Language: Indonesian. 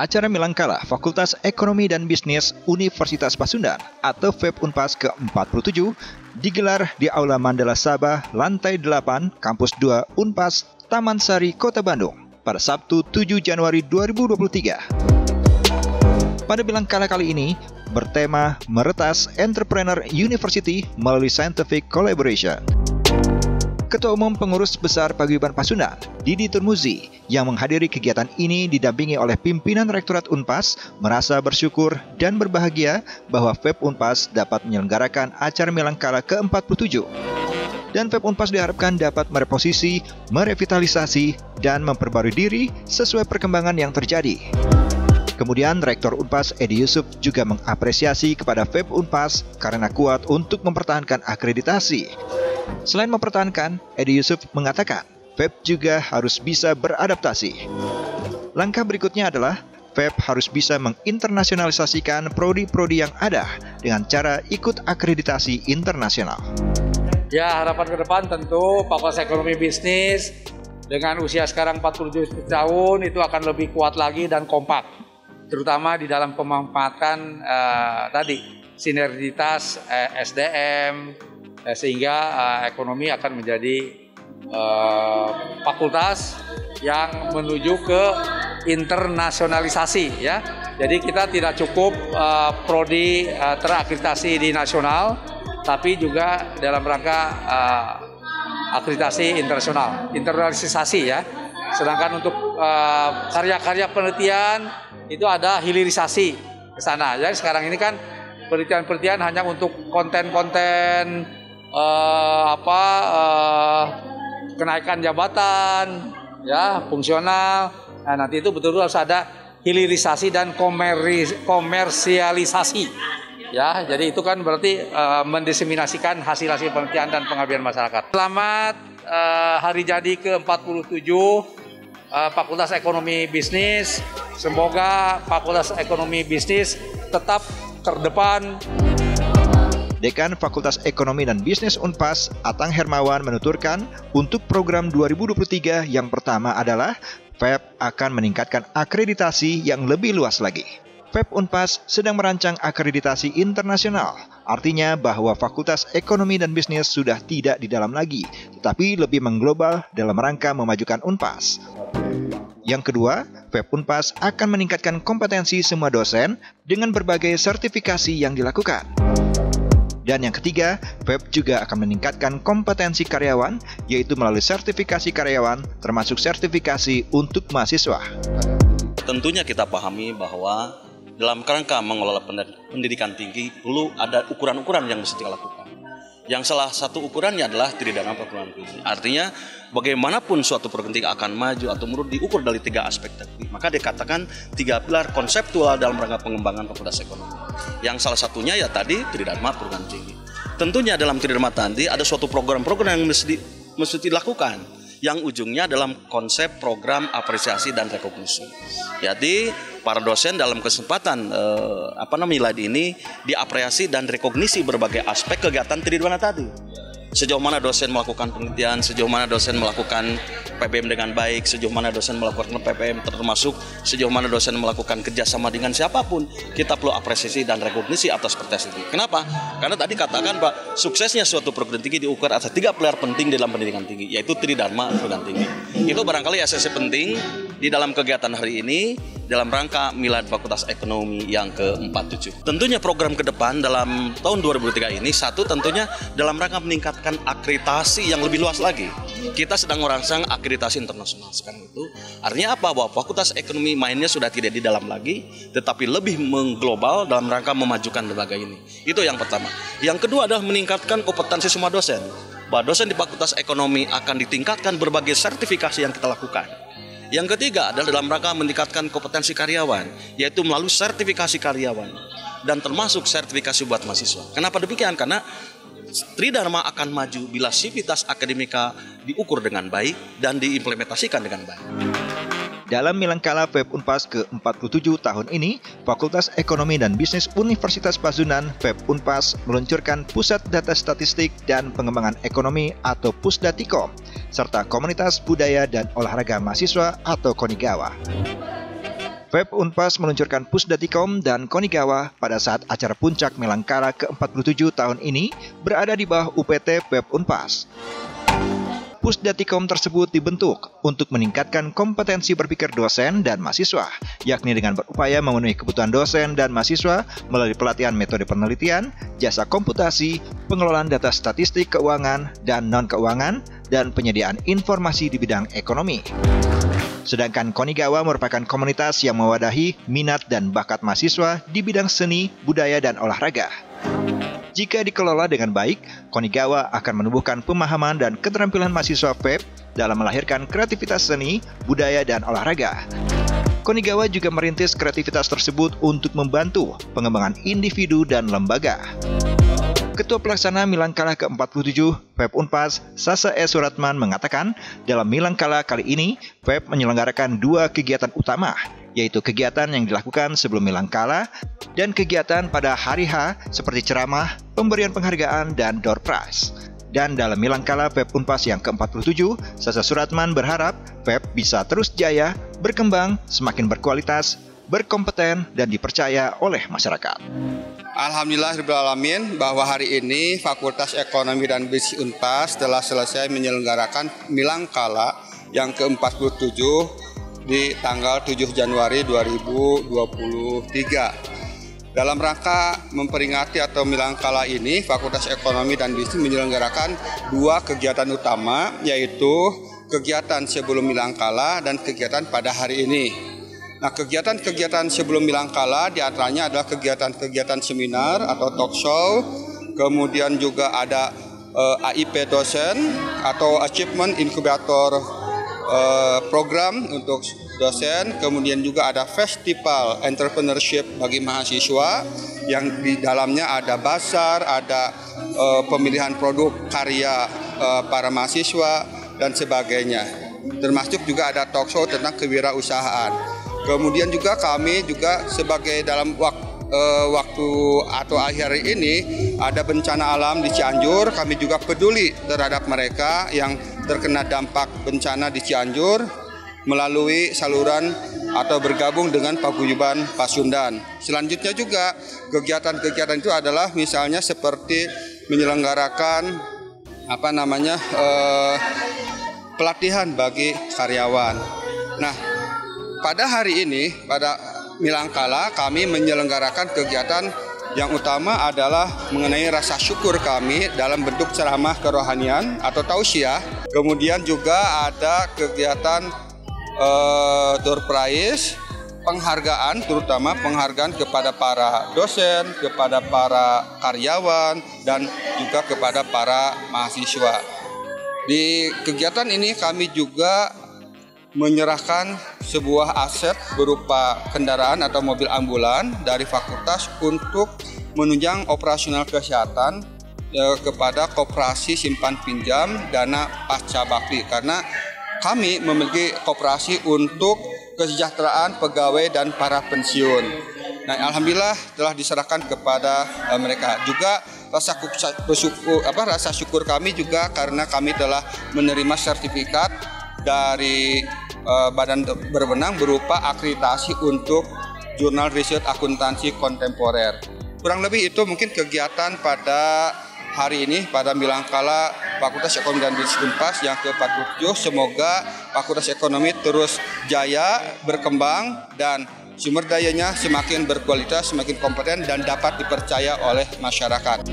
Acara Milangkala Fakultas Ekonomi dan Bisnis Universitas Pasundan atau FEB Unpas ke-47 digelar di Aula Mandala Sabah, lantai 8, Kampus 2 Unpas, Taman Sari, Kota Bandung pada Sabtu 7 Januari 2023. Pada Milangkala kali ini bertema Meretas Entrepreneur University melalui Scientific Collaboration. Ketua Umum Pengurus Besar Paguyuban Pasundan, Didi Turmuzi, yang menghadiri kegiatan ini didampingi oleh pimpinan Rektorat Unpas, merasa bersyukur dan berbahagia bahwa FEB Unpas dapat menyelenggarakan acara Milangkala ke-47. Dan FEB Unpas diharapkan dapat mereposisi, merevitalisasi, dan memperbarui diri sesuai perkembangan yang terjadi. Kemudian Rektor Unpas Edi Yusuf juga mengapresiasi kepada FEB Unpas karena kuat untuk mempertahankan akreditasi. Selain mempertahankan, Edi Yusuf mengatakan FEB juga harus bisa beradaptasi. Langkah berikutnya adalah FEB harus bisa menginternasionalisasikan prodi-prodi yang ada dengan cara ikut akreditasi internasional. Ya, harapan ke depan tentu Fakultas Ekonomi Bisnis dengan usia sekarang 47 tahun itu akan lebih kuat lagi dan kompak, terutama di dalam pemanfaatan sinergitas SDM, sehingga ekonomi akan menjadi fakultas yang menuju ke internasionalisasi, ya. Jadi kita tidak cukup prodi terakreditasi di nasional, tapi juga dalam rangka akreditasi internasionalisasi, ya. Sedangkan untuk karya-karya penelitian itu ada hilirisasi ke sana. Jadi sekarang ini kan penelitian hanya untuk konten-konten kenaikan jabatan, ya, fungsional. Nah, nanti itu betul-betul harus ada hilirisasi dan komersialisasi, ya. Jadi itu kan berarti mendiseminasikan hasil-hasil penelitian dan pengabdian masyarakat. Selamat hari jadi ke-47 Fakultas Ekonomi Bisnis. Semoga Fakultas Ekonomi Bisnis tetap terdepan. Dekan Fakultas Ekonomi dan Bisnis Unpas, Atang Hermawan menuturkan, untuk program 2023 yang pertama adalah FEB akan meningkatkan akreditasi yang lebih luas lagi. FEB Unpas sedang merancang akreditasi internasional, artinya bahwa Fakultas Ekonomi dan Bisnis sudah tidak di dalam lagi, tetapi lebih mengglobal dalam rangka memajukan Unpas. Yang kedua, FEB Unpas akan meningkatkan kompetensi semua dosen dengan berbagai sertifikasi yang dilakukan. Dan yang ketiga, FEB juga akan meningkatkan kompetensi karyawan, yaitu melalui sertifikasi karyawan, termasuk sertifikasi untuk mahasiswa. Tentunya kita pahami bahwa dalam kerangka mengelola pendidikan tinggi, perlu ada ukuran-ukuran yang mesti kita lakukan. Yang salah satu ukurannya adalah tridharma perguruan tinggi. Artinya, bagaimanapun suatu perguruan tinggi akan maju atau mundur diukur dari 3 aspek tadi. Maka dikatakan 3 pilar konseptual dalam rangka pengembangan fakultas ekonomi. Yang salah satunya ya tadi tridharma perguruan tinggi. Tentunya dalam tridharma tadi ada suatu program-program yang mesti dilakukan, yang ujungnya dalam konsep program apresiasi dan rekognisi. Jadi para dosen dalam kesempatan miladi ini diapresiasi dan rekognisi berbagai aspek kegiatan tridharma tadi. Sejauh mana dosen melakukan penelitian, sejauh mana dosen melakukan PBM dengan baik, sejauh mana dosen melakukan PPM, termasuk sejauh mana dosen melakukan kerjasama dengan siapapun, kita perlu apresiasi dan rekognisi atas prestasi ini. Kenapa? Karena tadi katakan Pak, suksesnya suatu perguruan tinggi diukur atas 3 pilar penting dalam pendidikan tinggi, yaitu tridharma perguruan tinggi. Itu barangkali esensi penting di dalam kegiatan hari ini dalam rangka Milad Fakultas Ekonomi yang ke-47. Tentunya program ke depan dalam tahun 2003 ini, satu tentunya dalam rangka meningkatkan akreditasi yang lebih luas lagi. Kita sedang merangsang akreditasi internasional sekarang itu. Artinya apa? Bahwa Fakultas Ekonomi mainnya sudah tidak di dalam lagi, tetapi lebih mengglobal dalam rangka memajukan lembaga ini. Itu yang pertama. Yang kedua adalah meningkatkan kompetensi semua dosen. Bahwa dosen di Fakultas Ekonomi akan ditingkatkan berbagai sertifikasi yang kita lakukan. Yang ketiga adalah dalam rangka meningkatkan kompetensi karyawan, yaitu melalui sertifikasi karyawan dan termasuk sertifikasi buat mahasiswa. Kenapa demikian? Karena tridharma akan maju bila sivitas akademika diukur dengan baik dan diimplementasikan dengan baik. Dalam Milangkala FEB Unpas ke-47 tahun ini, Fakultas Ekonomi dan Bisnis Universitas Pasundan FEB Unpas meluncurkan Pusat Data Statistik dan Pengembangan Ekonomi atau Pusdatikom, serta Komunitas Budaya dan Olahraga Mahasiswa atau Konigawa. FEB Unpas meluncurkan Pusdatikom dan Konigawa pada saat acara puncak Milangkara ke-47 tahun ini berada di bawah UPT FEB Unpas. Pusdatikom tersebut dibentuk untuk meningkatkan kompetensi berpikir dosen dan mahasiswa, yakni dengan berupaya memenuhi kebutuhan dosen dan mahasiswa melalui pelatihan metode penelitian, jasa komputasi, pengelolaan data statistik keuangan dan non-keuangan, dan penyediaan informasi di bidang ekonomi. Sedangkan Konigawa merupakan komunitas yang mewadahi minat dan bakat mahasiswa di bidang seni, budaya, dan olahraga. Jika dikelola dengan baik, Konigawa akan menumbuhkan pemahaman dan keterampilan mahasiswa FEB dalam melahirkan kreativitas seni, budaya, dan olahraga. Konigawa juga merintis kreativitas tersebut untuk membantu pengembangan individu dan lembaga. Ketua Pelaksana Milangkara ke-47 FEB Unpas, Sasa E. Suratman mengatakan, dalam Milangkara kali ini, FEB menyelenggarakan 2 kegiatan utama, yaitu kegiatan yang dilakukan sebelum Milangkara dan kegiatan pada hari H seperti ceramah, pemberian penghargaan, dan door prize. Dan dalam Milangkara FEB Unpas yang ke-47, Sasa Suratman berharap FEB bisa terus jaya, berkembang, semakin berkualitas, berkompeten, dan dipercaya oleh masyarakat. Alhamdulillahirrahmanirrahim bahwa hari ini Fakultas Ekonomi dan Bisnis Unpas telah selesai menyelenggarakan Milangkara yang ke-47 di tanggal 7 Januari 2023. Dalam rangka memperingati atau Milangkara ini, Fakultas Ekonomi dan Bisnis menyelenggarakan 2 kegiatan utama, yaitu kegiatan sebelum Milangkara dan kegiatan pada hari ini. Nah, kegiatan-kegiatan sebelum Milangkara diantaranya adalah kegiatan-kegiatan seminar atau talk show, kemudian juga ada AIP dosen atau Achievement Incubator program untuk dosen, kemudian juga ada festival entrepreneurship bagi mahasiswa yang di dalamnya ada bazar, ada pemilihan produk karya para mahasiswa dan sebagainya. Termasuk juga ada talk show tentang kewirausahaan. Kemudian juga kami juga sebagai dalam waktu atau akhir ini ada bencana alam di Cianjur, kami juga peduli terhadap mereka yang terkena dampak bencana di Cianjur melalui saluran atau bergabung dengan Paguyuban Pasundan. Selanjutnya juga kegiatan-kegiatan itu adalah misalnya seperti menyelenggarakan pelatihan bagi karyawan. Nah, pada hari ini, pada Milangkara, kami menyelenggarakan kegiatan yang utama adalah mengenai rasa syukur kami dalam bentuk ceramah kerohanian atau tausiah. Kemudian juga ada kegiatan door prize, penghargaan, terutama penghargaan kepada para dosen, kepada para karyawan, dan juga kepada para mahasiswa. Di kegiatan ini kami juga menyerahkan sebuah aset berupa kendaraan atau mobil ambulan dari fakultas untuk menunjang operasional kesehatan kepada koperasi simpan pinjam dana pasca bakti, karena kami memiliki koperasi untuk kesejahteraan pegawai dan para pensiun. Nah, alhamdulillah telah diserahkan kepada mereka. Juga rasa syukur kami juga karena kami telah menerima sertifikat dari badan berwenang berupa akreditasi untuk jurnal riset akuntansi kontemporer. Kurang lebih itu mungkin kegiatan pada hari ini pada Milangkara Fakultas Ekonomi dan Bisnis Unpas yang ke-47. Semoga Fakultas Ekonomi terus jaya, berkembang, dan sumber dayanya semakin berkualitas, semakin kompeten, dan dapat dipercaya oleh masyarakat.